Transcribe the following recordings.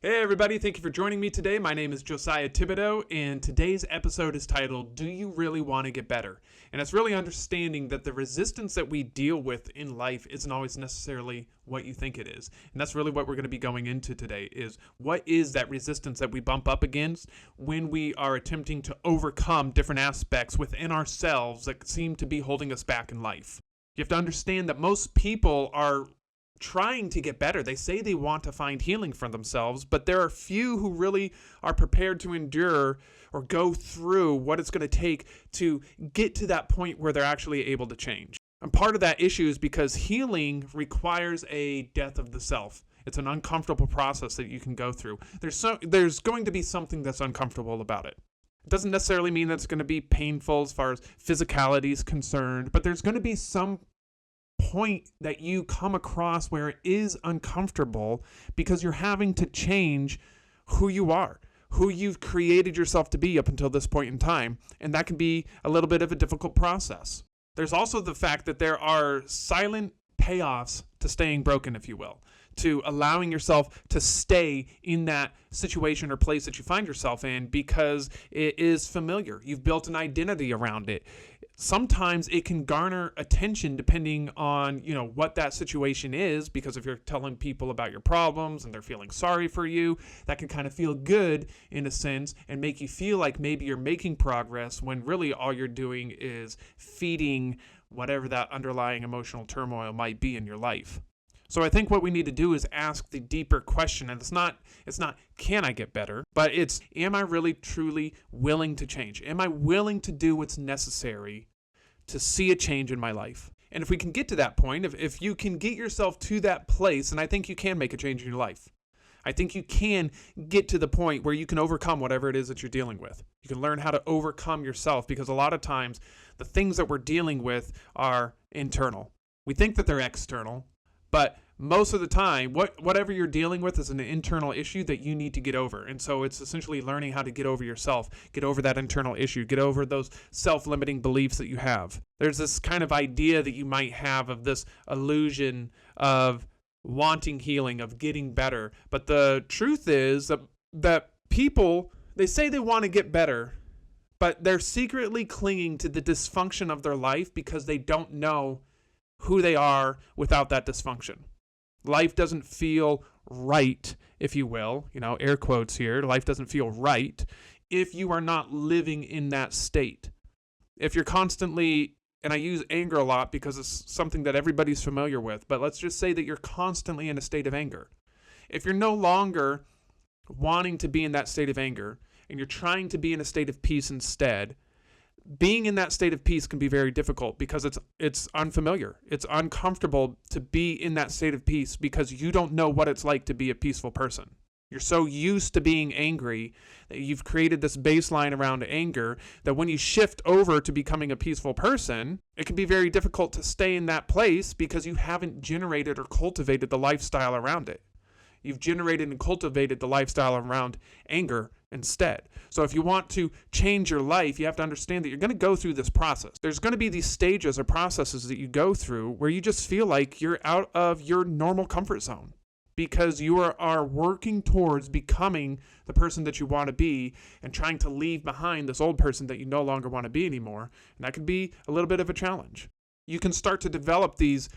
Hey everybody, thank you for joining me today. My name is Josiah Thibodeau, and today's episode is titled, Do You Really Want to Get Better? And it's really understanding that the resistance that we deal with in life isn't always necessarily what you think it is. And that's really what we're going to be going into today is what is that resistance that we bump up against when we are attempting to overcome different aspects within ourselves that seem to be holding us back in life. You have to understand that most people are trying to get better. They say they want to find healing for themselves, but there are few who really are prepared to endure or go through what it's going to take to get to that point where they're actually able to change. And part of that issue is because healing requires a death of the self. It's an uncomfortable process that you can go through. There's going to be something that's uncomfortable about it. It doesn't necessarily mean that's going to be painful as far as physicality is concerned, but there's going to be some point that you come across where it is uncomfortable because you're having to change who you are, who you've created yourself to be up until this point in time. And that can be a little bit of a difficult process. There's also the fact that there are silent payoffs to staying broken, if you will, to allowing yourself to stay in that situation or place that you find yourself in because it is familiar. You've built an identity around it. Sometimes it can garner attention depending on, what that situation is, because if you're telling people about your problems and they're feeling sorry for you, that can kind of feel good in a sense and make you feel like maybe you're making progress when really all you're doing is feeding whatever that underlying emotional turmoil might be in your life. So I think what we need to do is ask the deeper question, and it's not can I get better, but it's am I really truly willing to change? Am I willing to do what's necessary to see a change in my life? And if we can get to that point, if you can get yourself to that place, and I think you can make a change in your life. I think you can get to the point where you can overcome whatever it is that you're dealing with. You can learn how to overcome yourself, because a lot of times the things that we're dealing with are internal. We think that they're external, but most of the time, whatever you're dealing with is an internal issue that you need to get over. And so it's essentially learning how to get over yourself, get over that internal issue, get over those self-limiting beliefs that you have. There's this kind of idea that you might have of this illusion of wanting healing, of getting better. But the truth is that people, they say they want to get better, but they're secretly clinging to the dysfunction of their life because they don't know who they are without that dysfunction. Life doesn't feel right, if you will, air quotes here. Life doesn't feel right if you are not living in that state. If you're constantly, and I use anger a lot because it's something that everybody's familiar with, but let's just say that you're constantly in a state of anger. If you're no longer wanting to be in that state of anger and you're trying to be in a state of peace instead, being in that state of peace can be very difficult because it's unfamiliar. It's uncomfortable to be in that state of peace because you don't know what it's like to be a peaceful person. You're so used to being angry that you've created this baseline around anger that when you shift over to becoming a peaceful person, it can be very difficult to stay in that place because you haven't generated or cultivated the lifestyle around it. You've generated and cultivated the lifestyle around anger instead. So if you want to change your life, you have to understand that you're going to go through this process. There's going to be these stages or processes that you go through where you just feel like you're out of your normal comfort zone because you are working towards becoming the person that you want to be and trying to leave behind this old person that you no longer want to be anymore. And that can be a little bit of a challenge. You can start to develop these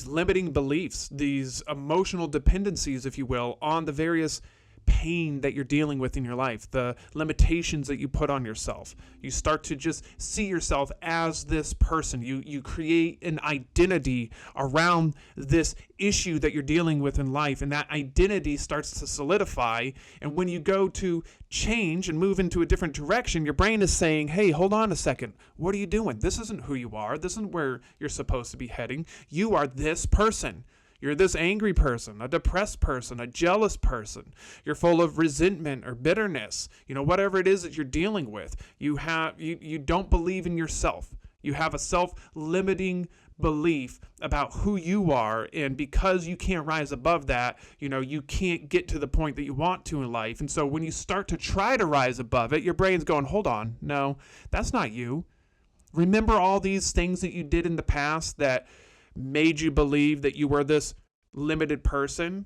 limiting beliefs, these emotional dependencies, if you will, on the various pain that you're dealing with in your life, the limitations that you put on yourself. You start to just see yourself as this person. You create an identity around this issue that you're dealing with in life, and that identity starts to solidify. And when you go to change and move into a different direction, your brain is saying, hey, hold on a second. What are you doing? This isn't who you are. This isn't where you're supposed to be heading. You are this person. You're this angry person, a depressed person, a jealous person. You're full of resentment or bitterness. Whatever it is that you're dealing with. You don't believe in yourself. You have a self-limiting belief about who you are, and because you can't rise above that, you can't get to the point that you want to in life. And so when you start to try to rise above it, your brain's going, hold on, no, that's not you. Remember all these things that you did in the past that made you believe that you were this limited person?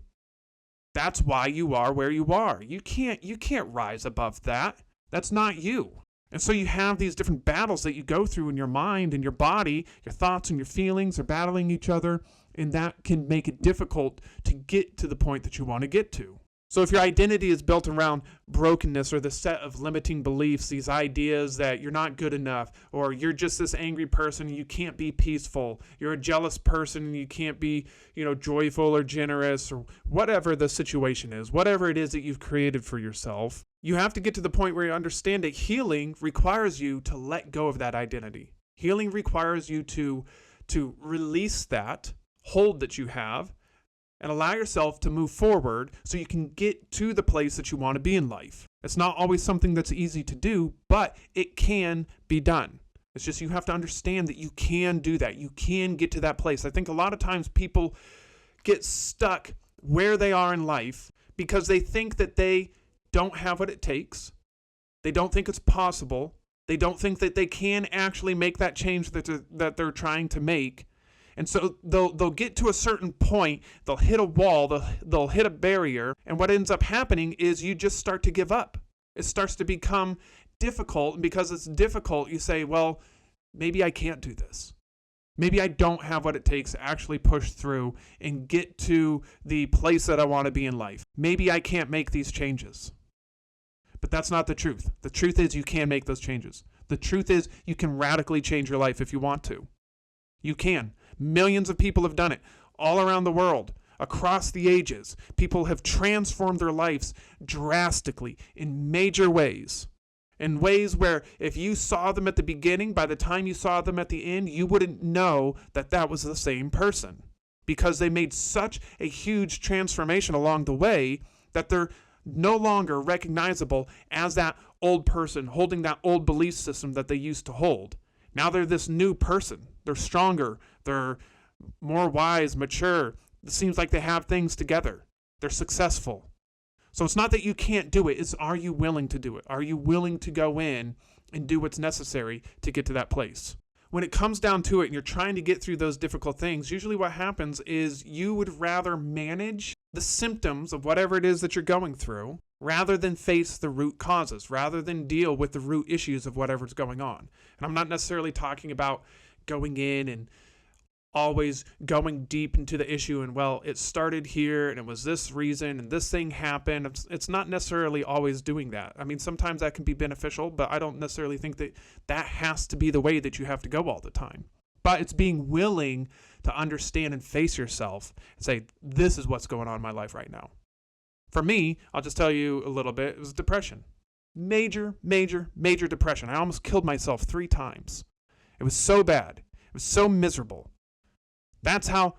That's why you are where you are. You can't rise above that. That's not you. And so you have these different battles that you go through in your mind and your body. Your thoughts and your feelings are battling each other, and that can make it difficult to get to the point that you want to get to. So if your identity is built around brokenness or the set of limiting beliefs, these ideas that you're not good enough, or you're just this angry person and you can't be peaceful, you're a jealous person and you can't be, joyful or generous, or whatever the situation is, whatever it is that you've created for yourself, you have to get to the point where you understand that healing requires you to let go of that identity. Healing requires you to release that hold that you have and allow yourself to move forward so you can get to the place that you want to be in life. It's not always something that's easy to do, but it can be done. It's just you have to understand that you can do that. You can get to that place. I think a lot of times people get stuck where they are in life because they think that they don't have what it takes. They don't think it's possible. They don't think that they can actually make that change that they're trying to make. And so they'll get to a certain point, they'll hit a wall, they'll hit a barrier, and what ends up happening is you just start to give up. It starts to become difficult, and because it's difficult, you say, well, maybe I can't do this. Maybe I don't have what it takes to actually push through and get to the place that I want to be in life. Maybe I can't make these changes. But that's not the truth. The truth is you can make those changes. The truth is you can radically change your life if you want to. You can. Millions of people have done it all around the world, across the ages. People have transformed their lives drastically in major ways. In ways where if you saw them at the beginning, by the time you saw them at the end, you wouldn't know that that was the same person. Because they made such a huge transformation along the way that they're no longer recognizable as that old person holding that old belief system that they used to hold. Now they're this new person. They're stronger. They're more wise, mature. It seems like they have things together. They're successful. So it's not that you can't do it. It's, are you willing to do it? Are you willing to go in and do what's necessary to get to that place? When it comes down to it and you're trying to get through those difficult things, usually what happens is you would rather manage the symptoms of whatever it is that you're going through rather than face the root causes, rather than deal with the root issues of whatever's going on. And I'm not necessarily talking about going in and always going deep into the issue and, well, it started here and it was this reason and this thing happened. It's not necessarily always doing that. I mean, sometimes that can be beneficial, but I don't necessarily think that that has to be the way that you have to go all the time. But it's being willing to understand and face yourself and say, this is what's going on in my life right now. For me, I'll just tell you a little bit, it was depression. Major depression. I almost killed myself 3 times. It was so bad. It was so miserable. That's how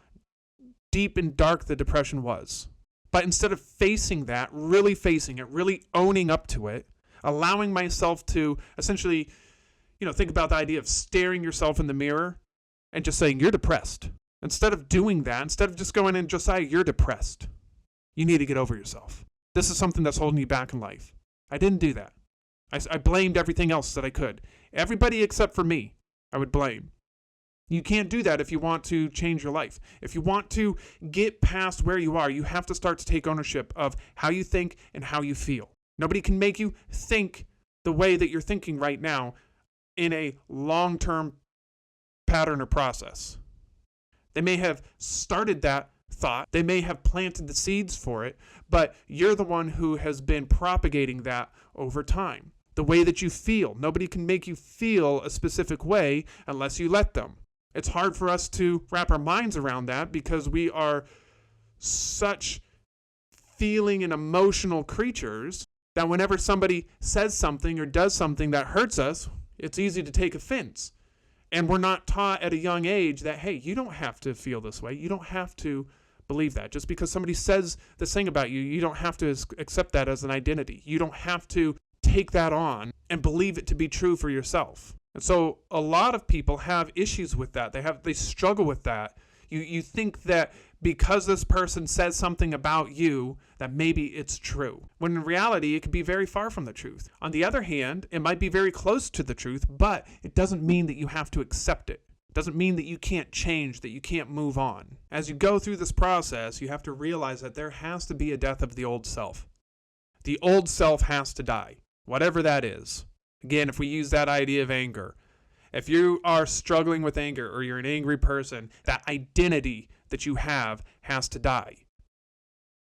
deep and dark the depression was. But instead of facing that, really facing it, really owning up to it, allowing myself to essentially, think about the idea of staring yourself in the mirror and just saying, you're depressed. Instead of doing that, instead of just going in, Josiah, you're depressed. You need to get over yourself. This is something that's holding you back in life. I didn't do that. I blamed everything else that I could. Everybody except for me, I would blame. You can't do that if you want to change your life. If you want to get past where you are, you have to start to take ownership of how you think and how you feel. Nobody can make you think the way that you're thinking right now in a long-term pattern or process. They may have started that thought. They may have planted the seeds for it, but you're the one who has been propagating that over time. The way that you feel. Nobody can make you feel a specific way unless you let them. It's hard for us to wrap our minds around that because we are such feeling and emotional creatures that whenever somebody says something or does something that hurts us, it's easy to take offense. And we're not taught at a young age that, hey, you don't have to feel this way. You don't have to believe that. Just because somebody says this thing about you, you don't have to accept that as an identity. You don't have to take that on and believe it to be true for yourself. And so a lot of people have issues with that. They struggle with that. You think that because this person says something about you, that maybe it's true. When in reality, it could be very far from the truth. On the other hand, it might be very close to the truth, but it doesn't mean that you have to accept it. Doesn't mean that you can't change, that you can't move on. As you go through this process, you have to realize that there has to be a death of the old self. The old self has to die, whatever that is. Again, if we use that idea of anger, if you are struggling with anger or you're an angry person, that identity that you have has to die.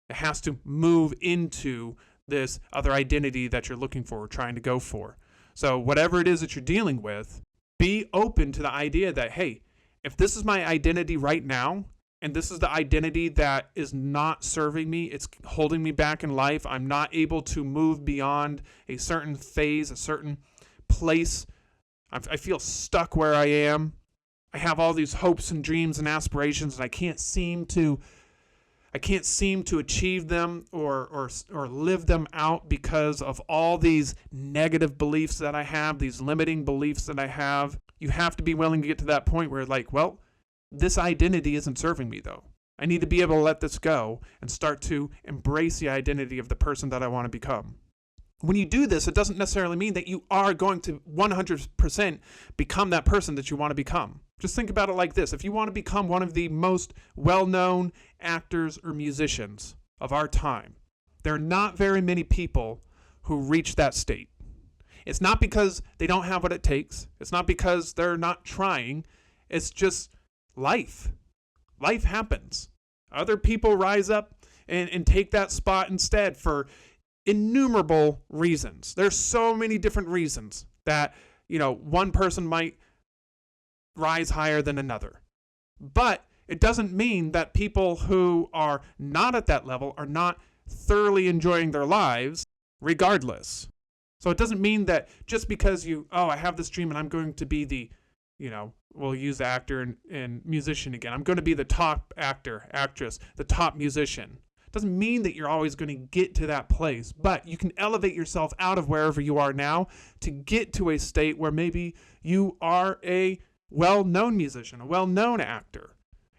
It has to move into this other identity that you're looking for or trying to go for. So whatever it is that you're dealing with, be open to the idea that, hey, if this is my identity right now, and this is the identity that is not serving me, it's holding me back in life, I'm not able to move beyond a certain phase, a certain place, I feel stuck where I am, I have all these hopes and dreams and aspirations, and I can't seem to achieve them or live them out because of all these negative beliefs that I have, these limiting beliefs that I have. You have to be willing to get to that point where, like, well, this identity isn't serving me, though. I need to be able to let this go and start to embrace the identity of the person that I want to become. When you do this, it doesn't necessarily mean that you are going to 100% become that person that you want to become. Just think about it like this. If you want to become one of the most well-known actors or musicians of our time, there are not very many people who reach that state. It's not because they don't have what it takes. It's not because they're not trying. It's just life. Life happens. Other people rise up and take that spot instead for innumerable reasons. There's so many different reasons that, one person might rise higher than another. But it doesn't mean that people who are not at that level are not thoroughly enjoying their lives regardless. So it doesn't mean that just because I have this dream and I'm going to be the, we'll use the actor and musician again. I'm going to be the top actor, actress, the top musician. It doesn't mean that you're always going to get to that place, but you can elevate yourself out of wherever you are now to get to a state where maybe you are a well-known musician, a well-known actor,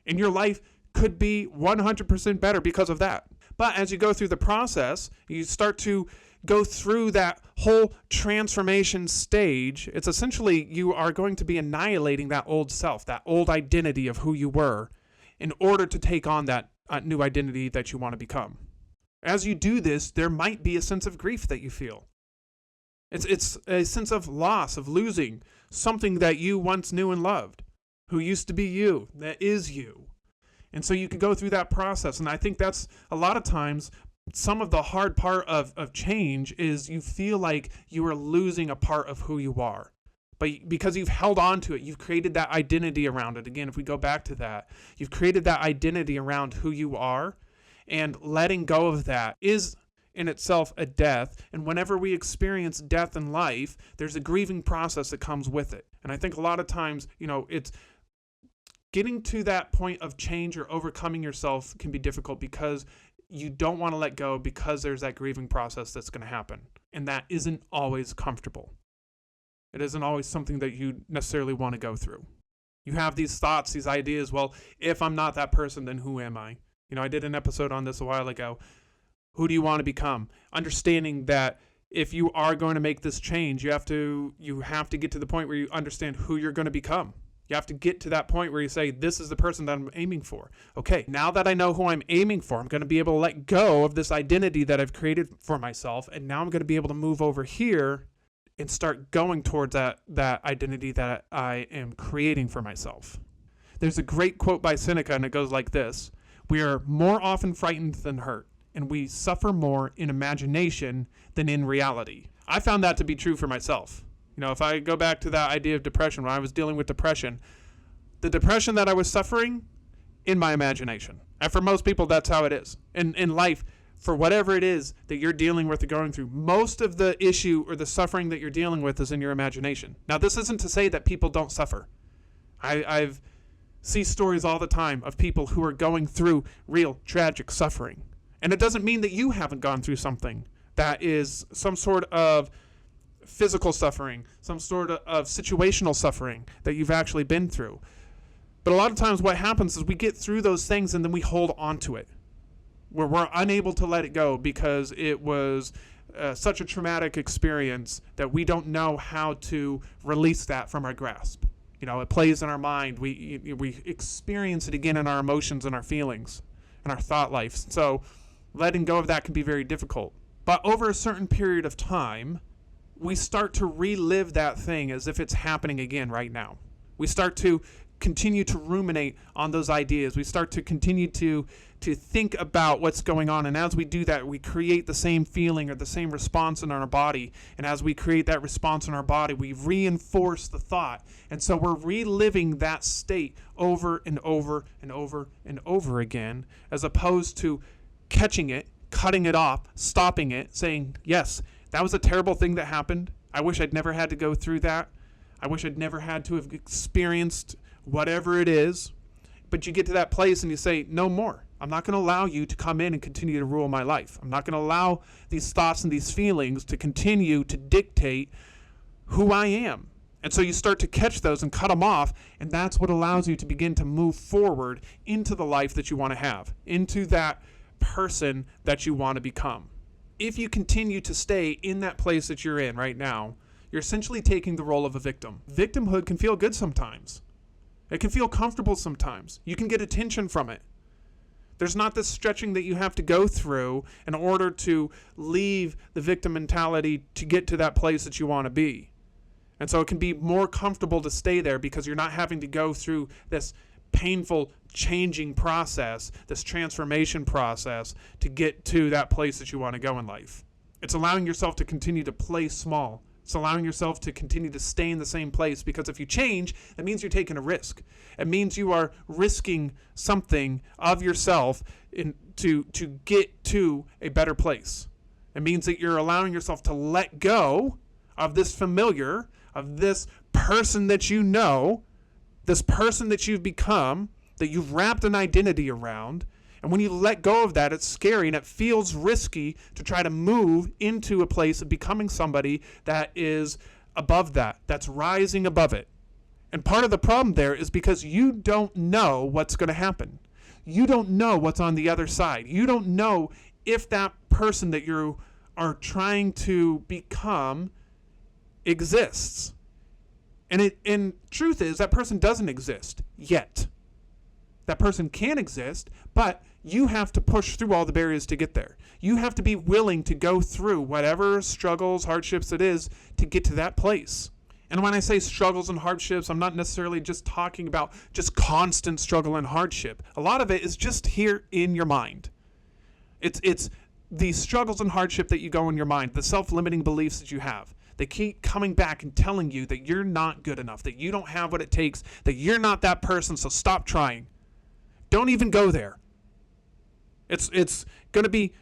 and your life could be 100% better because of that. But as you go through the process, you start to go through that whole transformation stage. It's essentially you are going to be annihilating that old self, that old identity of who you were, in order to take on that new identity that you want to become. As you do this, there might be a sense of grief that you feel. It's a sense of loss, of losing something that you once knew and loved, who used to be you, that is you. And so you can go through that process. And I think that's a lot of times some of the hard part of change is you feel like you are losing a part of who you are. But because you've held on to it, you've created that identity around it. Again, if we go back to that, you've created that identity around who you are, and letting go of that is in itself a death. And whenever we experience death in life, there's a grieving process that comes with it. And I think a lot of times, it's getting to that point of change or overcoming yourself can be difficult because you don't want to let go because there's that grieving process that's going to happen. And that isn't always comfortable. It isn't always something that you necessarily want to go through. You have these thoughts, these ideas, well, if I'm not that person, then who am I? I did an episode on this a while ago. Who do you want to become? Understanding that if you are going to make this change, you have to get to the point where you understand who you're going to become. You have to get to that point where you say, this is the person that I'm aiming for. Okay, now that I know who I'm aiming for, I'm going to be able to let go of this identity that I've created for myself. And now I'm going to be able to move over here and start going towards that identity that I am creating for myself. There's a great quote by Seneca, and it goes like this: "We are more often frightened than hurt, and we suffer more in imagination than in reality." I found that to be true for myself. If I go back to that idea of depression, when I was dealing with depression, the depression that I was suffering in my imagination. And for most people, that's how it is. In life, for whatever it is that you're dealing with or going through, most of the issue or the suffering that you're dealing with is in your imagination. Now, this isn't to say that people don't suffer. I've see stories all the time of people who are going through real tragic suffering. And it doesn't mean that you haven't gone through something that is some sort of physical suffering, some sort of situational suffering that you've actually been through. But a lot of times what happens is we get through those things and then we hold on to it, where we're unable to let it go because it was such a traumatic experience that we don't know how to release that from our grasp. It plays in our mind. We experience it again in our emotions and our feelings and our thought life. So letting go of that can be very difficult. But over a certain period of time, we start to relive that thing as if it's happening again right now. We start to continue to ruminate on those ideas. We start to continue to think about what's going on. And as we do that, we create the same feeling or the same response in our body. And as we create that response in our body, we reinforce the thought. And so we're reliving that state over and over and over and over again, as opposed to catching it, cutting it off, stopping it, saying, yes, that was a terrible thing that happened. I wish I'd never had to go through that. I wish I'd never had to have experienced whatever it is. But you get to that place and you say, no more. I'm not going to allow you to come in and continue to rule my life. I'm not going to allow these thoughts and these feelings to continue to dictate who I am. And so you start to catch those and cut them off, and that's what allows you to begin to move forward into the life that you want to have, into that person that you want to become. If you continue to stay in that place that you're in right now, you're essentially taking the role of a victim. Victimhood can feel good sometimes. It can feel comfortable sometimes. You can get attention from it. There's not this stretching that you have to go through in order to leave the victim mentality to get to that place that you want to be. And so it can be more comfortable to stay there because you're not having to go through this painful changing process, this transformation process to get to that place that you want to go in life. It's allowing yourself to continue to play small. It's allowing yourself to continue to stay in the same place, because if you change, that means you're taking a risk. It means you are risking something of yourself to get to a better place. It means that you're allowing yourself to let go of this familiar, of this person that you know, this person that you've become, that you've wrapped an identity around. And when you let go of that, it's scary and it feels risky to try to move into a place of becoming somebody that is above that, that's rising above it. And part of the problem there is because you don't know what's going to happen. You don't know what's on the other side. You don't know if that person that you are trying to become exists. And truth is, that person doesn't exist yet. That person can exist, but you have to push through all the barriers to get there. You have to be willing to go through whatever struggles, hardships it is to get to that place. And when I say struggles and hardships, I'm not necessarily just talking about just constant struggle and hardship. A lot of it is just here in your mind. It's the struggles and hardship that you go in your mind, the self-limiting beliefs that you have. They keep coming back and telling you that you're not good enough, that you don't have what it takes, that you're not that person, so stop trying. Don't even go there. It's going to be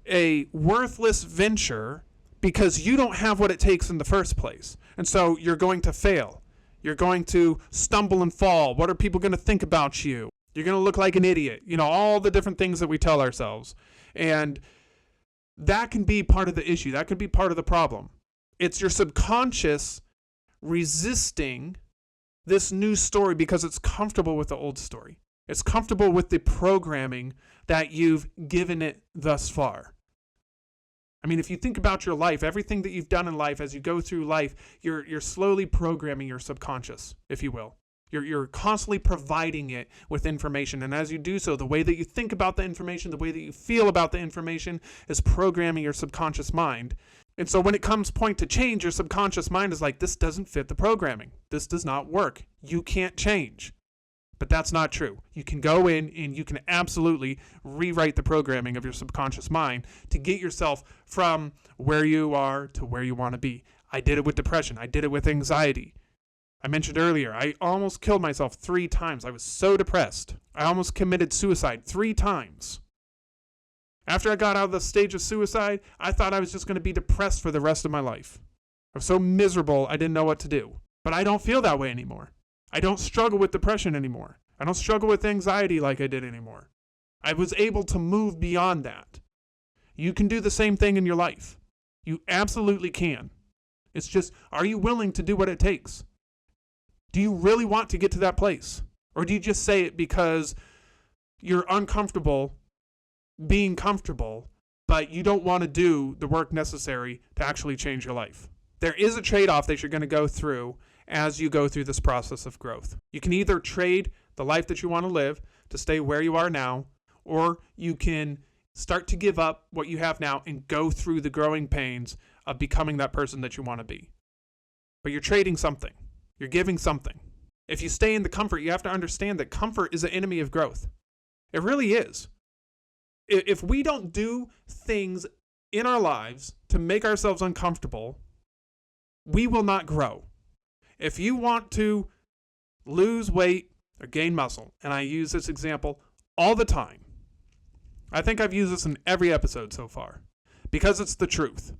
a worthless venture because you don't have what it takes in the first place. And so you're going to fail. You're going to stumble and fall. What are people going to think about you? You're going to look like an idiot. All the different things that we tell ourselves. And that can be part of the issue. That could be part of the problem. It's your subconscious resisting this new story because it's comfortable with the old story. It's comfortable with the programming that you've given it thus far. I mean, if you think about your life, everything that you've done in life, as you go through life, you're slowly programming your subconscious, if you will. You're constantly providing it with information. And as you do so, the way that you think about the information, the way that you feel about the information is programming your subconscious mind. And so when it comes point to change, your subconscious mind is like, this doesn't fit the programming. This does not work. You can't change. But that's not true. You can go in and you can absolutely rewrite the programming of your subconscious mind to get yourself from where you are to where you want to be. I did it with depression. I did it with anxiety. I mentioned earlier, I almost killed myself 3 times. I was so depressed. I almost committed suicide 3 times. After I got out of the stage of suicide, I thought I was just going to be depressed for the rest of my life. I was so miserable, I didn't know what to do. But I don't feel that way anymore. I don't struggle with depression anymore. I don't struggle with anxiety like I did anymore. I was able to move beyond that. You can do the same thing in your life. You absolutely can. It's just, are you willing to do what it takes? Do you really want to get to that place? Or do you just say it because you're uncomfortable being comfortable, but you don't want to do the work necessary to actually change your life? There is a trade-off that you're going to go through, as you go through this process of growth. You can either trade the life that you want to live to stay where you are now, or you can start to give up what you have now and go through the growing pains of becoming that person that you want to be. But you're trading something. You're giving something. If you stay in the comfort, you have to understand that comfort is an enemy of growth. It really is. If we don't do things in our lives to make ourselves uncomfortable, we will not grow. If you want to lose weight or gain muscle, and I use this example all the time, I think I've used this in every episode so far, because it's the truth.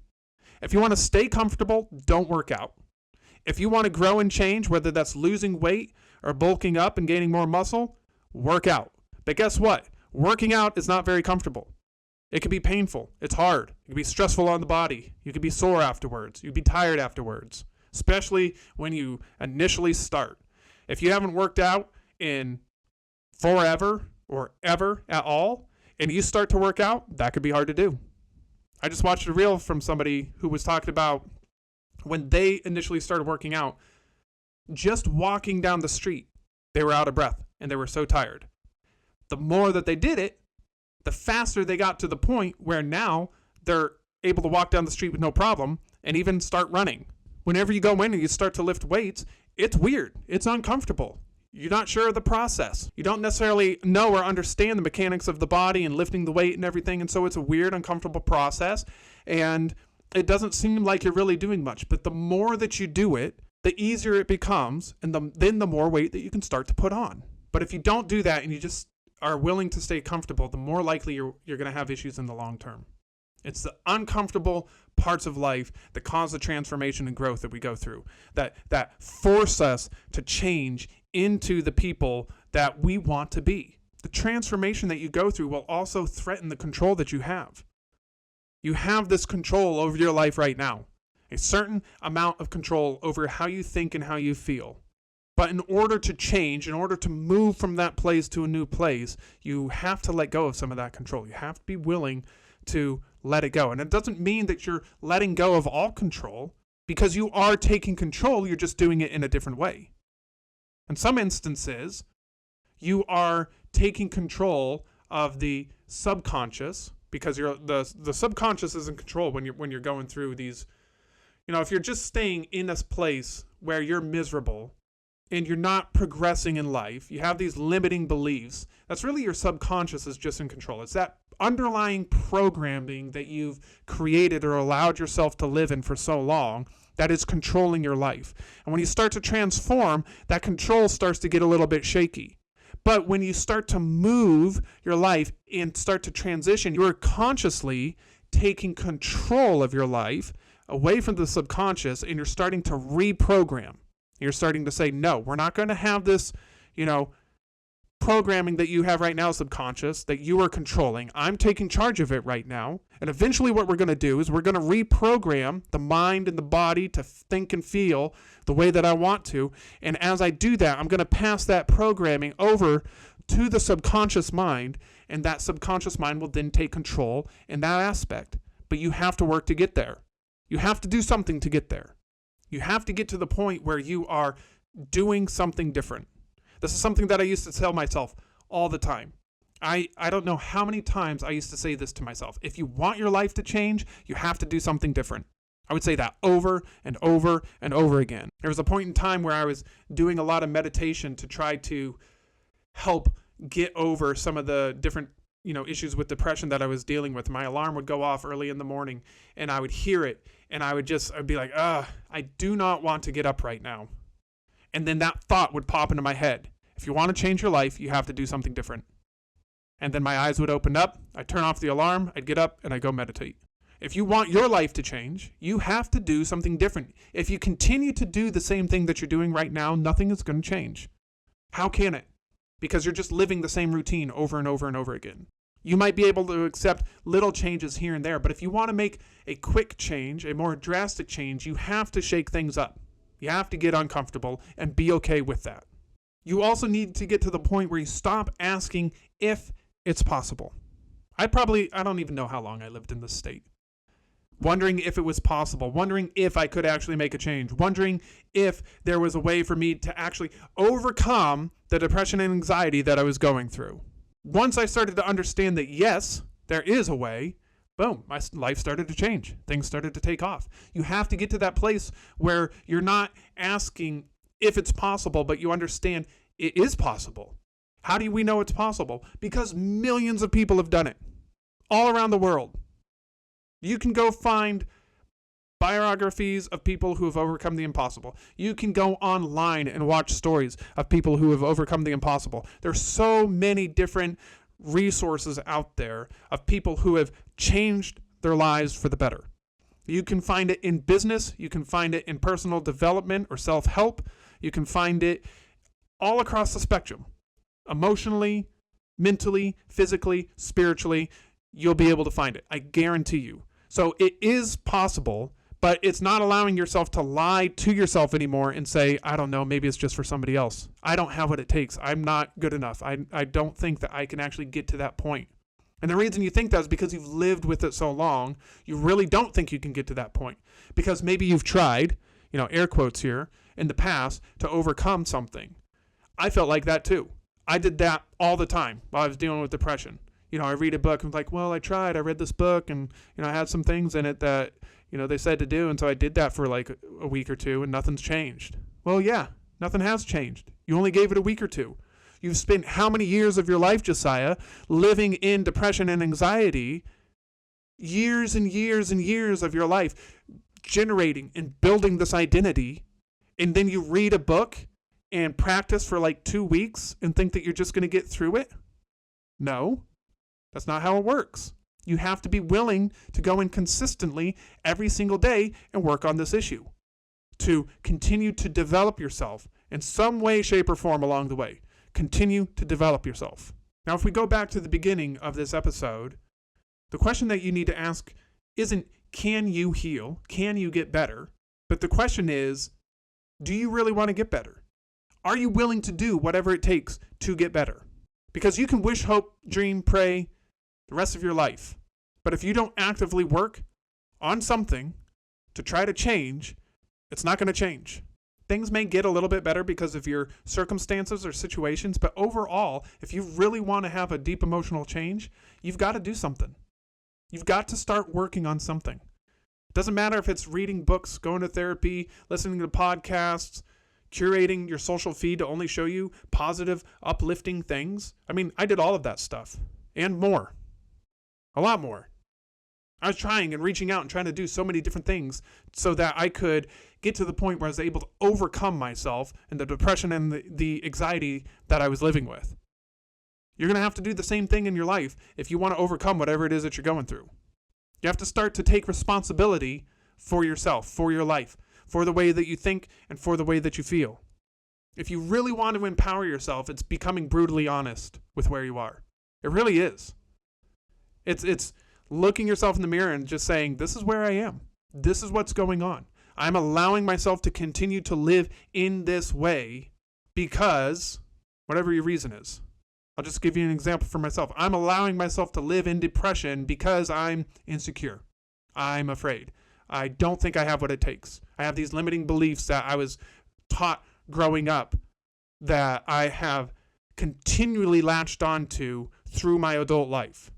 If you want to stay comfortable, don't work out. If you want to grow and change, whether that's losing weight or bulking up and gaining more muscle, work out. But guess what? Working out is not very comfortable. It can be painful. It's hard. It can be stressful on the body. You can be sore afterwards. You can be tired afterwards, especially when you initially start. If you haven't worked out in forever or ever at all, and you start to work out, that could be hard to do. I just watched a reel from somebody who was talking about when they initially started working out, just walking down the street, they were out of breath and they were so tired. The more that they did it, the faster they got to the point where now they're able to walk down the street with no problem and even start running. Whenever you go in and you start to lift weights, it's weird. It's uncomfortable. You're not sure of the process. You don't necessarily know or understand the mechanics of the body and lifting the weight and everything. And so it's a weird, uncomfortable process. And it doesn't seem like you're really doing much. But the more that you do it, the easier it becomes. And then the more weight that you can start to put on. But if you don't do that and you just are willing to stay comfortable, the more likely you're going to have issues in the long term. It's the uncomfortable parts of life that cause the transformation and growth that we go through, that force us to change into the people that we want to be. The transformation that you go through will also threaten the control that you have. You have this control over your life right now, a certain amount of control over how you think and how you feel. But in order to change, in order to move from that place to a new place, you have to let go of some of that control. You have to be willing to let it go. And it doesn't mean that you're letting go of all control, because you are taking control, you're just doing it in a different way. In some instances, you are taking control of the subconscious, because the subconscious is in control when you're going through these, if you're just staying in this place where you're miserable and you're not progressing in life, you have these limiting beliefs, that's really your subconscious is just in control. It's that underlying programming that you've created or allowed yourself to live in for so long that is controlling your life. And when you start to transform, that control starts to get a little bit shaky. But when you start to move your life and start to transition, you're consciously taking control of your life away from the subconscious, and you're starting to reprogram. You're starting to say, no, we're not going to have this, programming that you have right now, subconscious, that you are controlling. I'm taking charge of it right now. And eventually what we're going to do is we're going to reprogram the mind and the body to think and feel the way that I want to. And as I do that, I'm going to pass that programming over to the subconscious mind, and that subconscious mind will then take control in that aspect. But you have to work to get there. You have to do something to get there. You have to get to the point where you are doing something different. This is something that I used to tell myself all the time. I don't know how many times I used to say this to myself. If you want your life to change, you have to do something different. I would say that over and over and over again. There was a point in time where I was doing a lot of meditation to try to help get over some of the different issues with depression that I was dealing with. My alarm would go off early in the morning and I would hear it and I'd be like, I do not want to get up right now. And then that thought would pop into my head. If you want to change your life, you have to do something different. And then my eyes would open up, I'd turn off the alarm, I'd get up and I'd go meditate. If you want your life to change, you have to do something different. If you continue to do the same thing that you're doing right now, nothing is going to change. How can it? Because you're just living the same routine over and over and over again. You might be able to accept little changes here and there, but if you want to make a quick change, a more drastic change, you have to shake things up. You have to get uncomfortable and be okay with that. You also need to get to the point where you stop asking if it's possible. I don't even know how long I lived in this state. wondering if it was possible, wondering if I could actually make a change, wondering if there was a way for me to actually overcome the depression and anxiety that I was going through. Once I started to understand that, yes, there is a way, boom, my life started to change. Things started to take off. You have to get to that place where you're not asking if it's possible, but you understand it is possible. How do we know it's possible? Because millions of people have done it all around the world. You can go find biographies of people who have overcome the impossible. You can go online and watch stories of people who have overcome the impossible. There's so many different resources out there of people who have changed their lives for the better. You can find it in business. You can find it in personal development or self-help. You can find it all across the spectrum. Emotionally, mentally, physically, spiritually, you'll be able to find it. I guarantee you. So it is possible, but it's not allowing yourself to lie to yourself anymore and say, I don't know, maybe it's just for somebody else. I don't have what it takes. I'm not good enough. I don't think that I can actually get to that point. And the reason you think that is because you've lived with it so long, you really don't think you can get to that point. Because maybe you've tried, air quotes here, in the past to overcome something. I felt like that too. I did that all the time while I was dealing with depression. I read a book and I'm like, well, I read this book and, I had some things in it that, they said to do. And so I did that for like a week or two and nothing's changed. Well, yeah, nothing has changed. You only gave it a week or two. You've spent how many years of your life, Josiah, living in depression and anxiety, years and years and years of your life, generating and building this identity. And then you read a book and practice for like 2 weeks and think that you're just going to get through it? No, that's not how it works. You have to be willing to go in consistently every single day and work on this issue, to continue to develop yourself in some way, shape, or form along the way. Continue to develop yourself. Now, if we go back to the beginning of this episode, the question that you need to ask isn't, can you heal? Can you get better? But the question is, do you really want to get better? Are you willing to do whatever it takes to get better? Because you can wish, hope, dream, pray the rest of your life. But if you don't actively work on something to try to change, it's not going to change. Things may get a little bit better because of your circumstances or situations, but overall, if you really want to have a deep emotional change, you've got to do something. You've got to start working on something. It doesn't matter if it's reading books, going to therapy, listening to podcasts, curating your social feed to only show you positive, uplifting things. I mean, I did all of that stuff and more. A lot more. I was trying and reaching out and trying to do so many different things so that I could get to the point where I was able to overcome myself and the depression and the anxiety that I was living with. You're going to have to do the same thing in your life if you want to overcome whatever it is that you're going through. You have to start to take responsibility for yourself, for your life, for the way that you think and for the way that you feel. If you really want to empower yourself, it's becoming brutally honest with where you are. It really is. It's looking yourself in the mirror and just saying, this is where I am. This is what's going on. I'm allowing myself to continue to live in this way because whatever your reason is. I'll just give you an example for myself. I'm allowing myself to live in depression because I'm insecure. I'm afraid. I don't think I have what it takes. I have these limiting beliefs that I was taught growing up that I have continually latched onto through my adult life.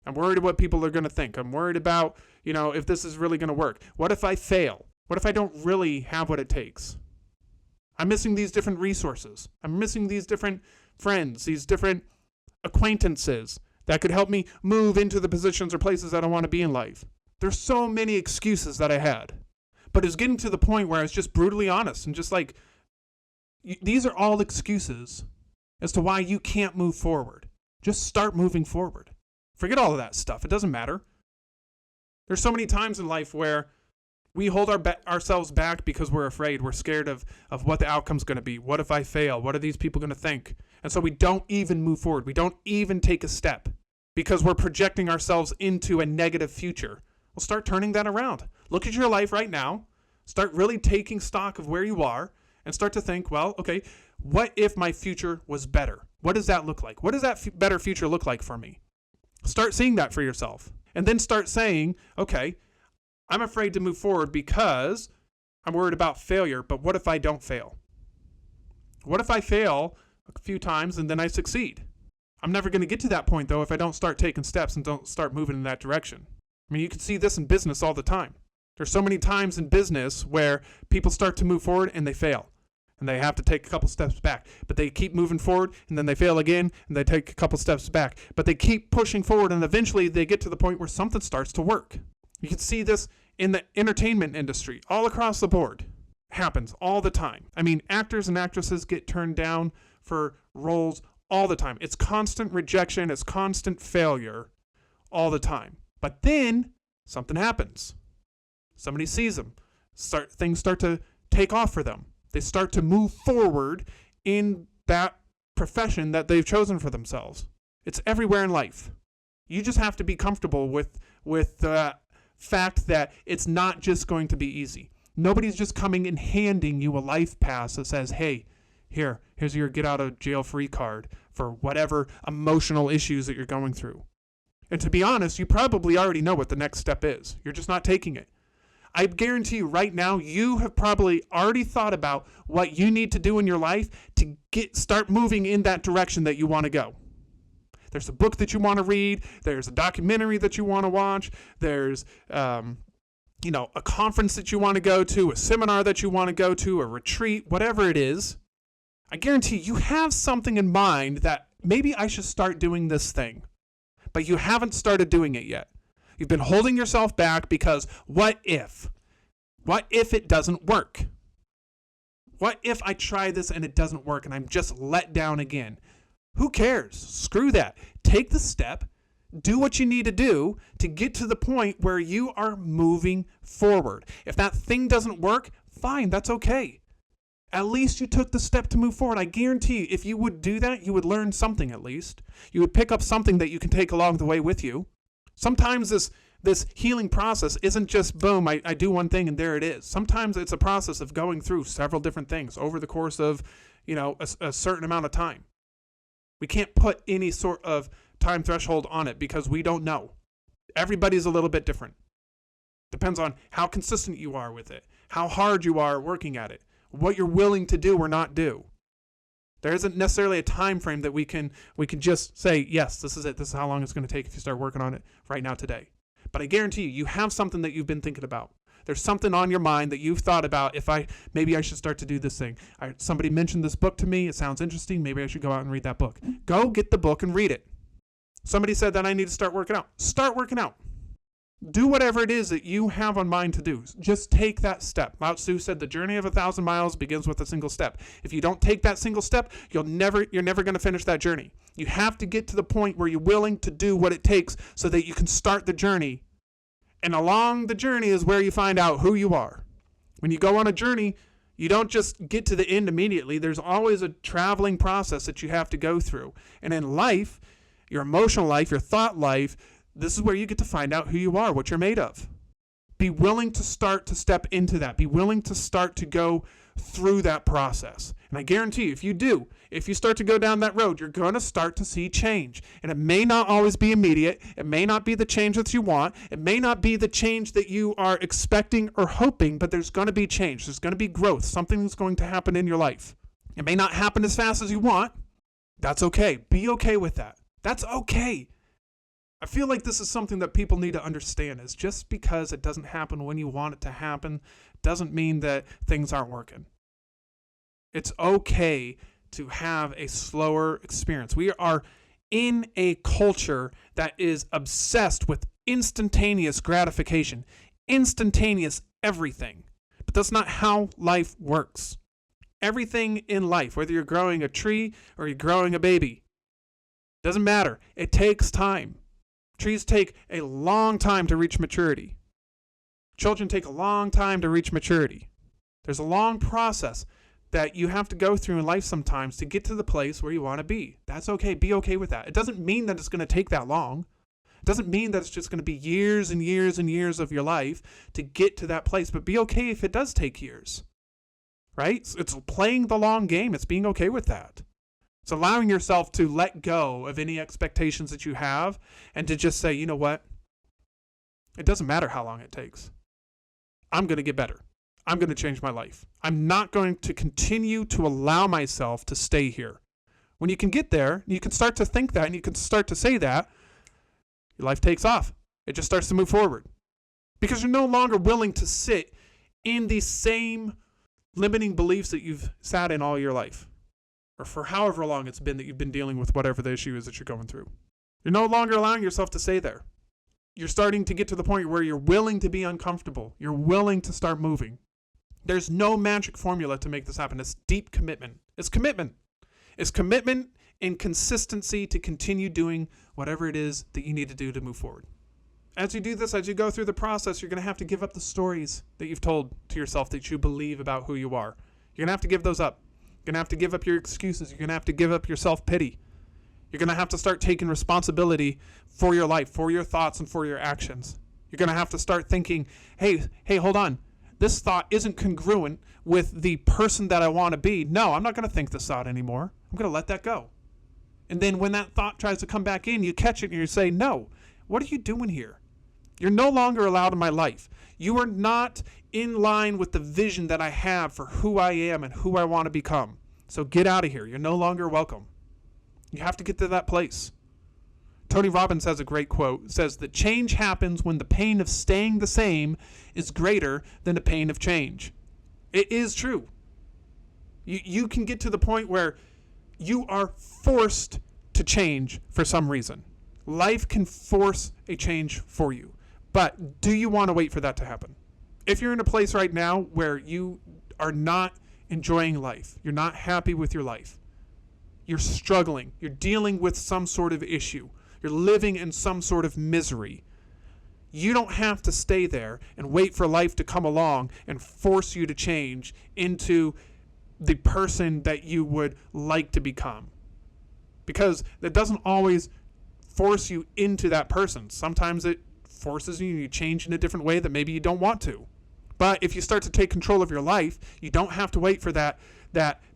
I'm worried what people are going to think. I'm worried about, if this is really going to work. What if I fail? What if I don't really have what it takes? I'm missing these different resources. I'm missing these different friends, these different acquaintances that could help me move into the positions or places that I want to be in life. There's so many excuses that I had. But it was getting to the point where I was just brutally honest and just like, these are all excuses as to why you can't move forward. Just start moving forward. Forget all of that stuff. It doesn't matter. There's so many times in life where we hold ourselves back because we're afraid. We're scared of what the outcome's going to be. What if I fail? What are these people going to think? And so we don't even move forward. We don't even take a step because we're projecting ourselves into a negative future. Well, start turning that around. Look at your life right now. Start really taking stock of where you are and start to think, well, okay, what if my future was better? What does that look like? What does that better future look like for me? Start seeing that for yourself. And then start saying, okay, I'm afraid to move forward because I'm worried about failure. But what if I don't fail? What if I fail a few times and then I succeed? I'm never going to get to that point, though, if I don't start taking steps and don't start moving in that direction. I mean, you can see this in business all the time. There's so many times in business where people start to move forward and they fail. And they have to take a couple steps back. But they keep moving forward and then they fail again and they take a couple steps back. But they keep pushing forward and eventually they get to the point where something starts to work. You can see this in the entertainment industry all across the board. Happens all the time. I mean, actors and actresses get turned down for roles all the time. It's constant rejection. It's constant failure all the time. But then something happens. Somebody sees them. Things start to take off for them. They start to move forward in that profession that they've chosen for themselves. It's everywhere in life. You just have to be comfortable with the fact that it's not just going to be easy. Nobody's just coming and handing you a life pass that says, hey, here's your get out of jail free card for whatever emotional issues that you're going through. And to be honest, you probably already know what the next step is. You're just not taking it. I guarantee you right now, you have probably already thought about what you need to do in your life to start moving in that direction that you want to go. There's a book that you want to read. There's a documentary that you want to watch. There's, a conference that you want to go to, a seminar that you want to go to, a retreat, whatever it is. I guarantee you have something in mind that maybe I should start doing this thing, but you haven't started doing it yet. You've been holding yourself back because what if? What if it doesn't work? What if I try this and it doesn't work and I'm just let down again? Who cares? Screw that. Take the step. Do what you need to do to get to the point where you are moving forward. If that thing doesn't work, fine, that's okay. At least you took the step to move forward. I guarantee you, if you would do that, you would learn something at least. You would pick up something that you can take along the way with you. Sometimes this healing process isn't just, boom, I do one thing and there it is. Sometimes it's a process of going through several different things over the course of, a certain amount of time. We can't put any sort of time threshold on it because we don't know. Everybody's a little bit different. Depends on how consistent you are with it, how hard you are working at it, what you're willing to do or not do. There isn't necessarily a time frame that we can just say, yes, this is it. This is how long it's going to take if you start working on it right now today. But I guarantee you have something that you've been thinking about. There's something on your mind that you've thought about. Maybe I should start to do this thing. Somebody mentioned this book to me. It sounds interesting. Maybe I should go out and read that book. Go get the book and read it. Somebody said that I need to start working out. Start working out. Do whatever it is that you have on mind to do. Just take that step. Lao Tzu said the journey of 1,000 miles begins with a single step. If you don't take that single step, you're never going to finish that journey. You have to get to the point where you're willing to do what it takes so that you can start the journey. And along the journey is where you find out who you are. When you go on a journey, you don't just get to the end immediately. There's always a traveling process that you have to go through. And in life, your emotional life, your thought life, this is where you get to find out who you are, what you're made of. Be willing to start to step into that. Be willing to start to go through that process. And I guarantee you, if you start to go down that road, you're going to start to see change. And it may not always be immediate. It may not be the change that you want. It may not be the change that you are expecting or hoping, but there's going to be change. There's going to be growth. Something's going to happen in your life. It may not happen as fast as you want. That's okay. Be okay with that. That's okay. I feel like this is something that people need to understand, is just because it doesn't happen when you want it to happen doesn't mean that things aren't working. It's okay to have a slower experience. We are in a culture that is obsessed with instantaneous gratification, instantaneous everything. But that's not how life works. Everything in life, whether you're growing a tree or you're growing a baby, doesn't matter. It takes time. Trees take a long time to reach maturity. Children take a long time to reach maturity. There's a long process that you have to go through in life sometimes to get to the place where you want to be. That's okay. Be okay with that. It doesn't mean that it's going to take that long. It doesn't mean that it's just going to be years and years and years of your life to get to that place, but be okay if it does take years, right? It's playing the long game. It's being okay with that. It's allowing yourself to let go of any expectations that you have and to just say, you know what? It doesn't matter how long it takes. I'm going to get better. I'm going to change my life. I'm not going to continue to allow myself to stay here. When you can get there, you can start to think that and you can start to say that, your life takes off. It just starts to move forward. Because you're no longer willing to sit in these same limiting beliefs that you've sat in all your life, or for however long it's been that you've been dealing with whatever the issue is that you're going through. You're no longer allowing yourself to stay there. You're starting to get to the point where you're willing to be uncomfortable. You're willing to start moving. There's no magic formula to make this happen. It's deep commitment. It's commitment. It's commitment and consistency to continue doing whatever it is that you need to do to move forward. As you do this, as you go through the process, you're going to have to give up the stories that you've told to yourself that you believe about who you are. You're going to have to give those up. You're going to have to give up your excuses. You're going to have to give up your self-pity. You're going to have to start taking responsibility for your life, for your thoughts, and for your actions. You're going to have to start thinking, hey, hold on. This thought isn't congruent with the person that I want to be. No, I'm not going to think this thought anymore. I'm going to let that go. And then when that thought tries to come back in, you catch it and you say, no, what are you doing here? You're no longer allowed in my life. You are not in line with the vision that I have for who I am and who I want to become. So get out of here. You're no longer welcome. You have to get to that place. Tony Robbins has a great quote. It says that change happens when the pain of staying the same is greater than the pain of change. It is true. You can get to the point where you are forced to change for some reason. Life can force a change for you. But do you want to wait for that to happen? If you're in a place right now where you are not enjoying life, you're not happy with your life, you're struggling, you're dealing with some sort of issue, you're living in some sort of misery, you don't have to stay there and wait for life to come along and force you to change into the person that you would like to become. Because that doesn't always force you into that person. Sometimes it forces you, you change in a different way that maybe you don't want to. But if you start to take control of your life, you don't have to wait for that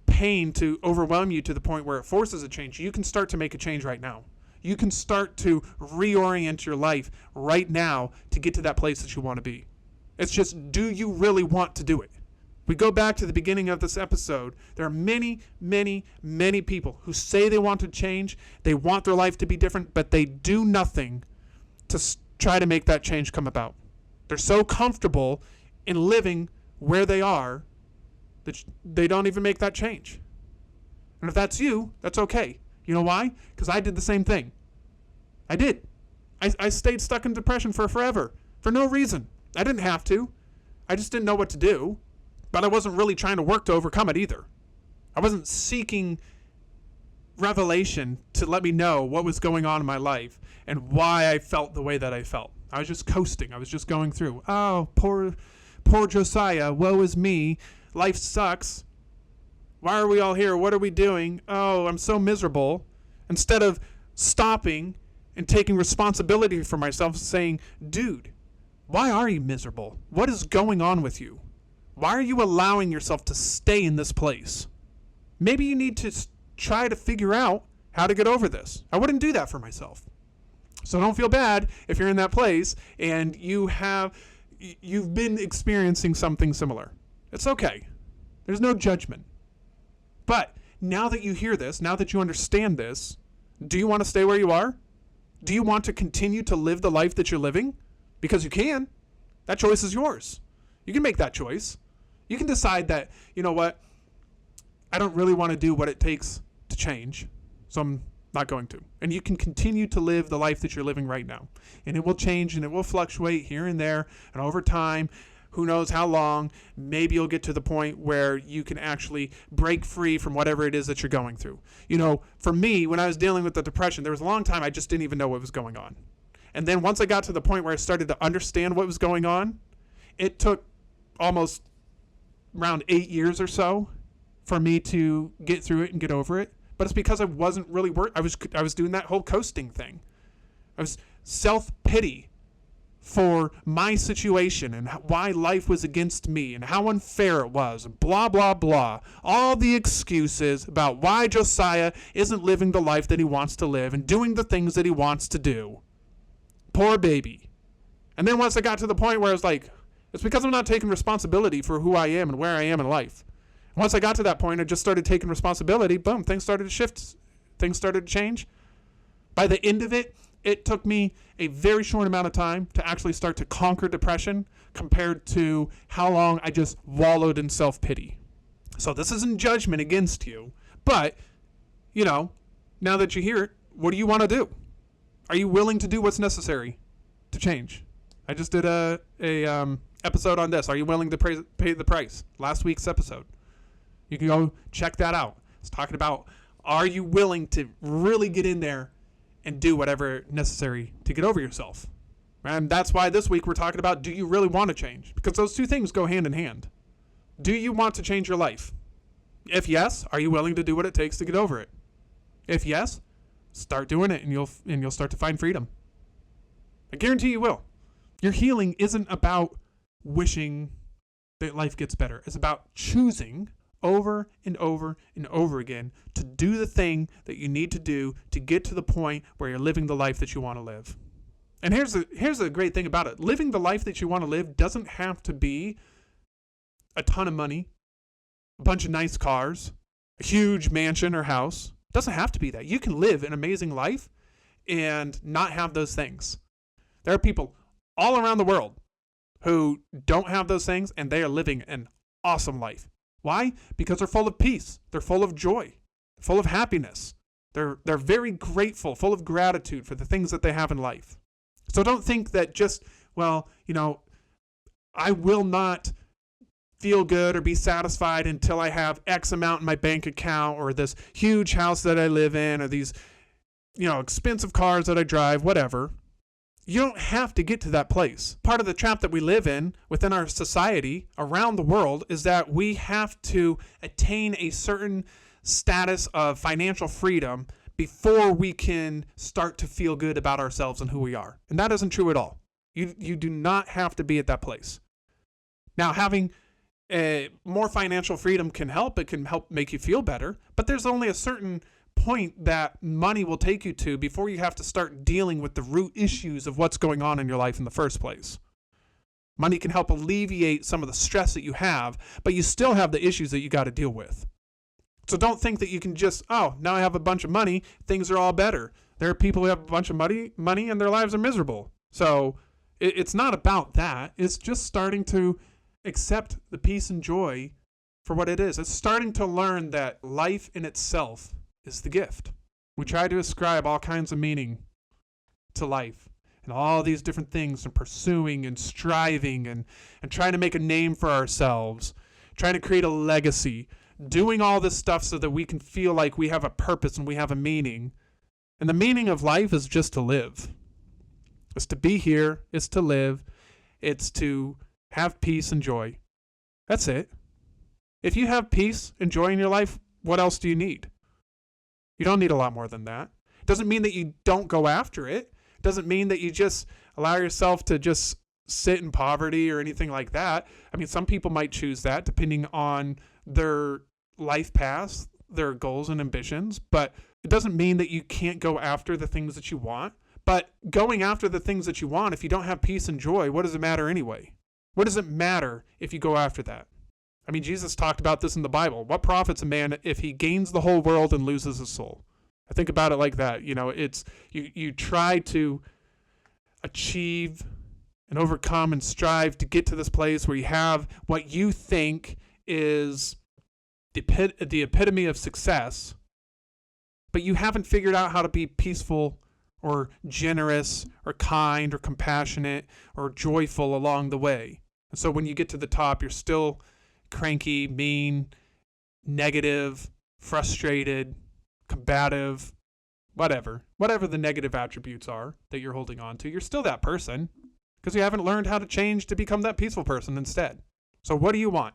pain to overwhelm you to the point where it forces a change. You can start to make a change right now. You can start to reorient your life right now to get to that place that you want to be. It's just, do you really want to do it? We go back to the beginning of this episode. There are many, many, many people who say they want to change, they want their life to be different, but they do nothing to try to make that change come about. They're so comfortable in living where they are that they don't even make that change. And if that's you, that's okay. You know why? Because I did the same thing. I did. I stayed stuck in depression for forever, for no reason. I didn't have to. I just didn't know what to do. But I wasn't really trying to work to overcome it either. I wasn't seeking revelation to let me know what was going on in my life and why I felt the way that I felt. I was just coasting. I was just going through. Oh, poor Josiah. Woe is me. Life sucks. Why are we all here? What are we doing? Oh, I'm so miserable. Instead of stopping and taking responsibility for myself, saying, dude, why are you miserable? What is going on with you? Why are you allowing yourself to stay in this place? Maybe you need to try to figure out how to get over this. I wouldn't do that for myself. So don't feel bad if you're in that place and you've been experiencing something similar. It's okay. There's no judgment. But now that you hear this, now that you understand this, do you want to stay where you are? Do you want to continue to live the life that you're living? Because you can. That choice is yours. You can make that choice. You can decide that, you know what, I don't really want to do what it takes to change, so I'm not going to. And you can continue to live the life that you're living right now. And it will change and it will fluctuate here and there. And over time, who knows how long, maybe you'll get to the point where you can actually break free from whatever it is that you're going through. You know, for me, when I was dealing with the depression, there was a long time I just didn't even know what was going on. And then once I got to the point where I started to understand what was going on, it took almost around 8 years or so for me to get through it and get over it. But it's because I wasn't really I was doing that whole coasting thing. I was self-pity for my situation and why life was against me and how unfair it was, and blah, blah, blah. All the excuses about why Josiah isn't living the life that he wants to live and doing the things that he wants to do. Poor baby. And then once I got to the point where I was like, It's because I'm not taking responsibility for who I am and where I am in life. Once I got to that point, I just started taking responsibility. Boom, things started to shift. Things started to change. By the end of it, it took me a very short amount of time to actually start to conquer depression compared to how long I just wallowed in self-pity. So this isn't judgment against you, but, now that you hear it, what do you want to do? Are you willing to do what's necessary to change? I just did a episode on this. Are you willing to pay the price? Last week's episode. You can go check that out. It's talking about, are you willing to really get in there and do whatever necessary to get over yourself? And that's why this week we're talking about, do you really want to change? Because those two things go hand in hand. Do you want to change your life? If yes, are you willing to do what it takes to get over it? If yes, start doing it and you'll start to find freedom. I guarantee you will. Your healing isn't about wishing that life gets better. It's about choosing over and over and over again to do the thing that you need to do to get to the point where you're living the life that you want to live. And here's the great thing about it. Living the life that you want to live doesn't have to be a ton of money, a bunch of nice cars, a huge mansion or house. It doesn't have to be that. You can live an amazing life and not have those things. There are people all around the world who don't have those things and they are living an awesome life. Why? Because they're full of peace. They're full of joy, full of happiness. They're very grateful, full of gratitude for the things that they have in life. So don't think that just, I will not feel good or be satisfied until I have X amount in my bank account or this huge house that I live in or these, expensive cars that I drive, whatever. You don't have to get to that place. Part of the trap that we live in within our society around the world is that we have to attain a certain status of financial freedom before we can start to feel good about ourselves and who we are. And that isn't true at all. You do not have to be at that place. Now, having more financial freedom can help. It can help make you feel better. But there's only a certain point that money will take you to before you have to start dealing with the root issues of what's going on in your life in the first place. Money can help alleviate some of the stress that you have, but you still have the issues that you got to deal with. So don't think that you can just, now I have a bunch of money, things are all better. There are people who have a bunch of money and their lives are miserable. So it's not about that. It's just starting to accept the peace and joy for what it is. It's starting to learn that life in itself is the gift. We try to ascribe all kinds of meaning to life and all these different things and pursuing and striving and trying to make a name for ourselves, trying to create a legacy, doing all this stuff so that we can feel like we have a purpose and we have a meaning. And the meaning of life is just to live. It's to be here. It's to live. It's to have peace and joy. That's it. If you have peace and joy in your life, what else do you need? You don't need a lot more than that. It doesn't mean that you don't go after it. It doesn't mean that you just allow yourself to just sit in poverty or anything like that. I mean, some people might choose that depending on their life path, their goals and ambitions, but it doesn't mean that you can't go after the things that you want. But going after the things that you want, if you don't have peace and joy, what does it matter anyway? What does it matter if you go after that? I mean, Jesus talked about this in the Bible. What profits a man if he gains the whole world and loses his soul? I think about it like that. It's you try to achieve and overcome and strive to get to this place where you have what you think is the epitome of success, but you haven't figured out how to be peaceful or generous or kind or compassionate or joyful along the way. And so when you get to the top, you're still cranky, mean, negative, frustrated, combative, whatever the negative attributes are that you're holding on to, you're still that person because you haven't learned how to change to become that peaceful person instead. So what do you want?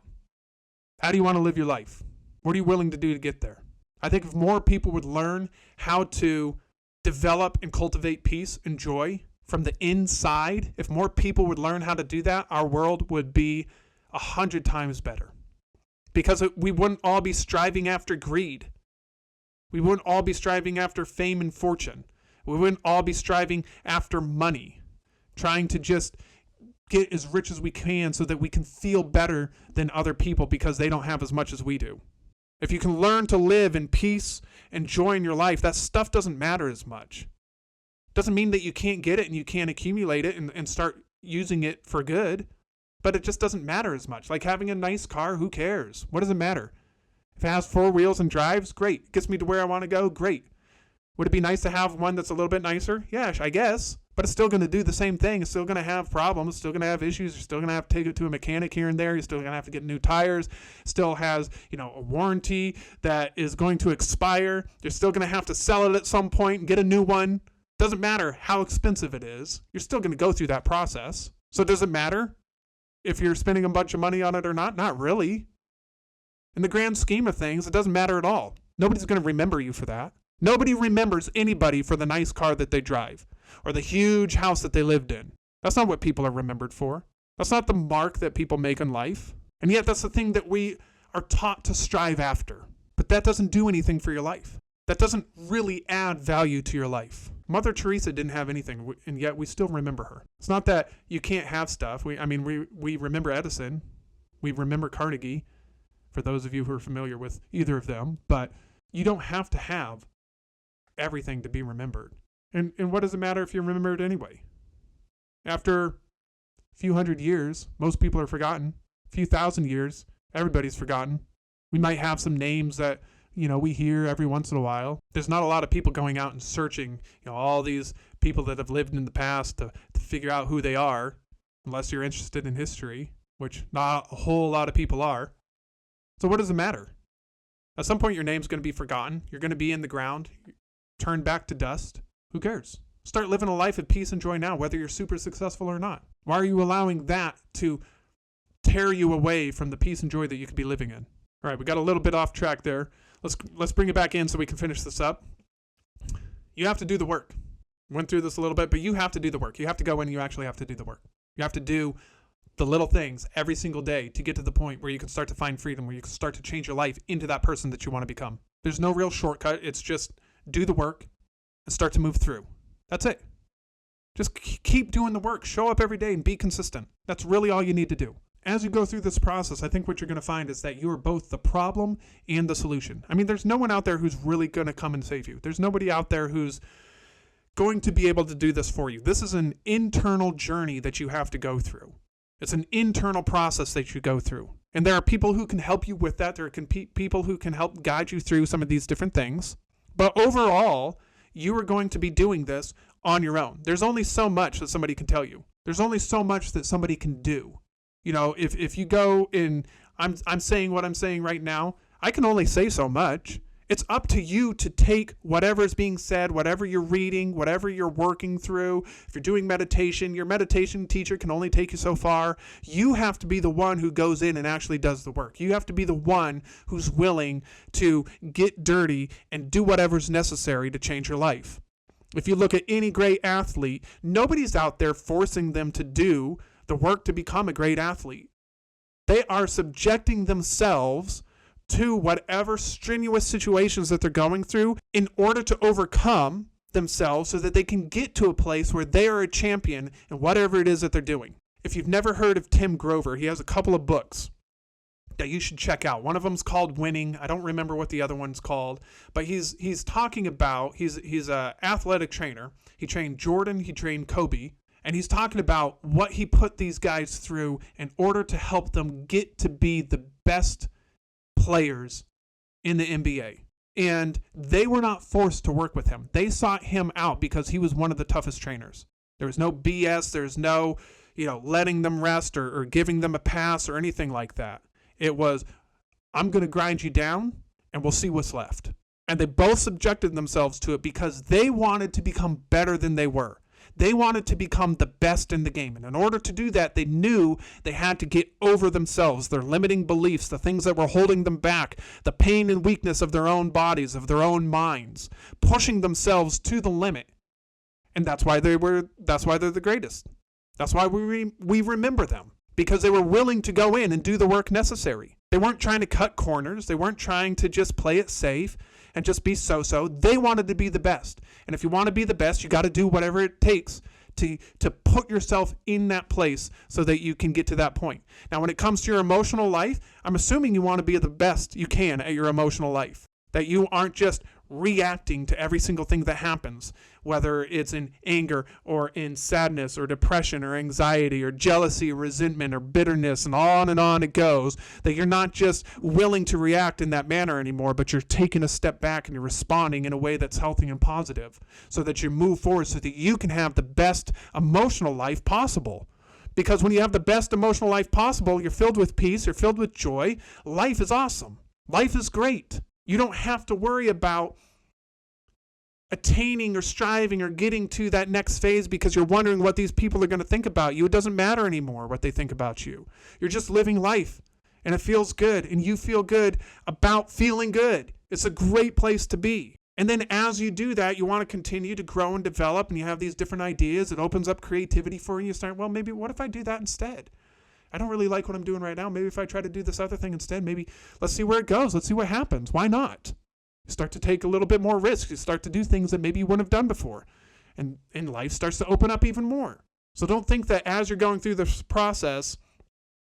How do you want to live your life? What are you willing to do to get there? I think if more people would learn how to develop and cultivate peace and joy from the inside, if more people would learn how to do that, our world would be 100 times better. Because we wouldn't all be striving after greed. We wouldn't all be striving after fame and fortune. We wouldn't all be striving after money, trying to just get as rich as we can so that we can feel better than other people because they don't have as much as we do. If you can learn to live in peace and joy in your life, that stuff doesn't matter as much. Doesn't mean that you can't get it and you can't accumulate it and start using it for good, but it just doesn't matter as much. Like having a nice car, who cares? What does it matter? If it has 4 wheels and drives, great. It gets me to where I want to go, great. Would it be nice to have one that's a little bit nicer? Yeah, I guess. But it's still going to do the same thing. It's still going to have problems. It's still going to have issues. You're still going to have to take it to a mechanic here and there. You're still going to have to get new tires. It still has, a warranty that is going to expire. You're still going to have to sell it at some point and get a new one. Doesn't matter how expensive it is. You're still going to go through that process. So does it matter if you're spending a bunch of money on it or not? Not really. In the grand scheme of things, it doesn't matter at all. Nobody's going to remember you for that. Nobody remembers anybody for the nice car that they drive or the huge house that they lived in. That's not what people are remembered for. That's not the mark that people make in life. And yet that's the thing that we are taught to strive after. But that doesn't do anything for your life. That doesn't really add value to your life. Mother Teresa didn't have anything, and yet we still remember her. It's not that you can't have stuff. We remember Edison. We remember Carnegie, for those of you who are familiar with either of them. But you don't have to have everything to be remembered. And what does it matter if you're remembered anyway? After a few hundred years, most people are forgotten. A few thousand years, everybody's forgotten. We might have some names that, we hear every once in a while. There's not a lot of people going out and searching, all these people that have lived in the past to figure out who they are, unless you're interested in history, which not a whole lot of people are. So what does it matter? At some point, your name's going to be forgotten. You're going to be in the ground, turned back to dust. Who cares? Start living a life of peace and joy now, whether you're super successful or not. Why are you allowing that to tear you away from the peace and joy that you could be living in? All right, we got a little bit off track there. Let's bring it back in so we can finish this up. You have to do the work. Went through this a little bit, but you have to do the work. You have to go in and you actually have to do the work. You have to do the little things every single day to get to the point where you can start to find freedom, where you can start to change your life into that person that you want to become. There's no real shortcut. It's just do the work and start to move through. That's it. Just keep doing the work. Show up every day and be consistent. That's really all you need to do. As you go through this process, I think what you're going to find is that you are both the problem and the solution. I mean, there's no one out there who's really going to come and save you. There's nobody out there who's going to be able to do this for you. This is an internal journey that you have to go through. It's an internal process that you go through. And there are people who can help you with that. There are people who can help guide you through some of these different things. But overall, you are going to be doing this on your own. There's only so much that somebody can tell you. There's only so much that somebody can do. If you go in, I'm saying what I'm saying right now, I can only say so much. It's up to you to take whatever is being said, whatever you're reading, whatever you're working through. If you're doing meditation, your meditation teacher can only take you so far. You have to be the one who goes in and actually does the work. You have to be the one who's willing to get dirty and do whatever's necessary to change your life. If you look at any great athlete, nobody's out there forcing them to do the work to become a great athlete. They are subjecting themselves to whatever strenuous situations that they're going through in order to overcome themselves so that they can get to a place where they are a champion in whatever it is that they're doing. If you've never heard of Tim Grover, he has a couple of books that you should check out. One of them's called Winning. I don't remember what the other one's called, but he's talking about, he's a athletic trainer. He trained Jordan, he trained Kobe. And he's talking about what he put these guys through in order to help them get to be the best players in the NBA. And they were not forced to work with him. They sought him out because he was one of the toughest trainers. There was no BS. There's no, letting them rest or giving them a pass or anything like that. It was, I'm going to grind you down and we'll see what's left. And they both subjected themselves to it because they wanted to become better than they were. They wanted to become the best in the game. And in order to do that, they knew they had to get over themselves, their limiting beliefs, the things that were holding them back, the pain and weakness of their own bodies, of their own minds, pushing themselves to the limit. And that's why they're the greatest. That's why we remember them, because they were willing to go in and do the work necessary. They weren't trying to cut corners. They weren't trying to just play it safe and just be so-so. They wanted to be the best. And if you want to be the best, you got to do whatever it takes to put yourself in that place so that you can get to that point. Now, when it comes to your emotional life, I'm assuming you want to be the best you can at your emotional life, that you aren't just reacting to every single thing that happens, whether it's in anger or in sadness or depression or anxiety or jealousy or resentment or bitterness, and on it goes, that you're not just willing to react in that manner anymore, but you're taking a step back and you're responding in a way that's healthy and positive so that you move forward so that you can have the best emotional life possible. Because when you have the best emotional life possible, you're filled with peace, you're filled with joy. Life is awesome. Life is great. You don't have to worry about attaining or striving or getting to that next phase because you're wondering what these people are going to think about you. It doesn't matter anymore what they think about you. You're just living life, and it feels good, and you feel good about feeling good. It's a great place to be. And then as you do that, you want to continue to grow and develop, and you have these different ideas. It opens up creativity for you. You start, well, maybe what if I do that instead? I don't really like what I'm doing right now. Maybe if I try to do this other thing instead, maybe let's see where it goes. Let's see what happens. Why not? You start to take a little bit more risk. You start to do things that maybe you wouldn't have done before. And life starts to open up even more. So don't think that as you're going through this process,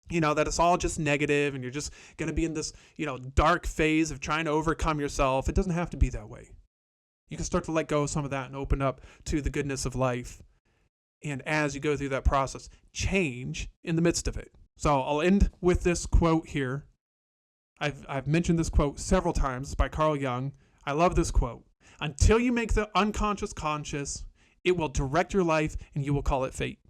that it's all just negative and you're just going to be in this, dark phase of trying to overcome yourself. It doesn't have to be that way. You can start to let go of some of that and open up to the goodness of life. And as you go through that process, change in the midst of it. So I'll end with this quote here. I've mentioned this quote several times by Carl Jung. I love this quote. Until you make the unconscious conscious, it will direct your life and you will call it fate.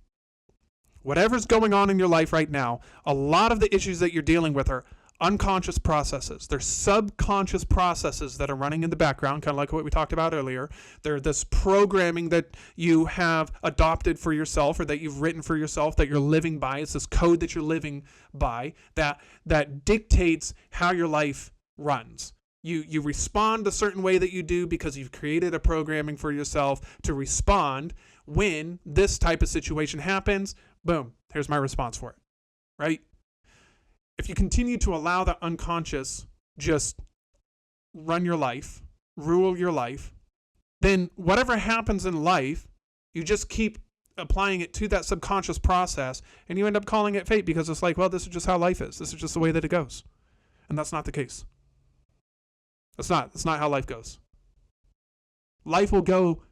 Whatever's going on in your life right now, a lot of the issues that you're dealing with are unconscious processes. They're subconscious processes that are running in the background, kind of like what we talked about earlier. They're this programming that you have adopted for yourself or that you've written for yourself that you're living by. It's this code that you're living by that dictates how your life runs. You respond a certain way that you do because you've created a programming for yourself to respond when this type of situation happens. Boom, here's my response for it, right? If you continue to allow the unconscious just run your life, rule your life, then whatever happens in life, you just keep applying it to that subconscious process and you end up calling it fate because it's like, well, this is just how life is. This is just the way that it goes. And that's not the case. That's not how life goes. Life will go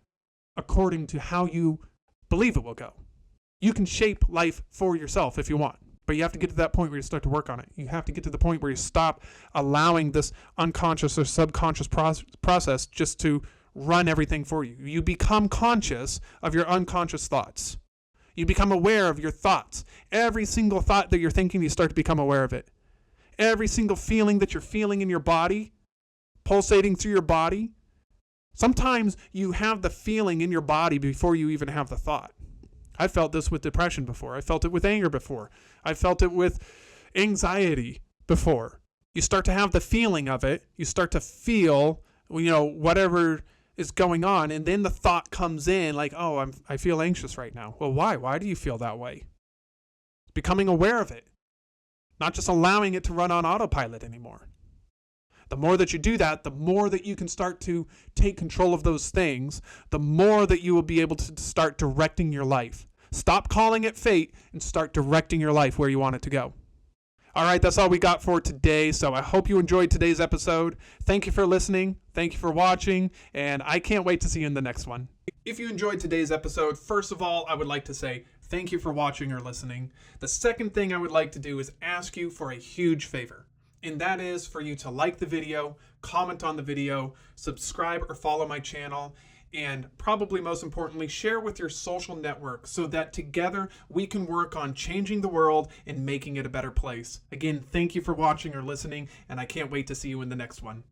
according to how you believe it will go. You can shape life for yourself if you want. But you have to get to that point where you start to work on it. You have to get to the point where you stop allowing this unconscious or subconscious process just to run everything for you. You become conscious of your unconscious thoughts. You become aware of your thoughts. Every single thought that you're thinking, you start to become aware of it. Every single feeling that you're feeling in your body, pulsating through your body. Sometimes you have the feeling in your body before you even have the thought. I felt this with depression before. I felt it with anger before. I felt it with anxiety before. You start to have the feeling of it. You start to feel, whatever is going on. And then the thought comes in like, oh, I feel anxious right now. Well, why? Why do you feel that way? Becoming aware of it. Not just allowing it to run on autopilot anymore. The more that you do that, the more that you can start to take control of those things, the more that you will be able to start directing your life. Stop calling it fate and start directing your life where you want it to go. All right, that's all we got for today. So I hope you enjoyed today's episode. Thank you for listening. Thank you for watching. And I can't wait to see you in the next one. If you enjoyed today's episode, first of all, I would like to say thank you for watching or listening. The second thing I would like to do is ask you for a huge favor. And that is for you to like the video, comment on the video, subscribe or follow my channel, and probably most importantly, share with your social network so that together we can work on changing the world and making it a better place. Again, thank you for watching or listening, and I can't wait to see you in the next one.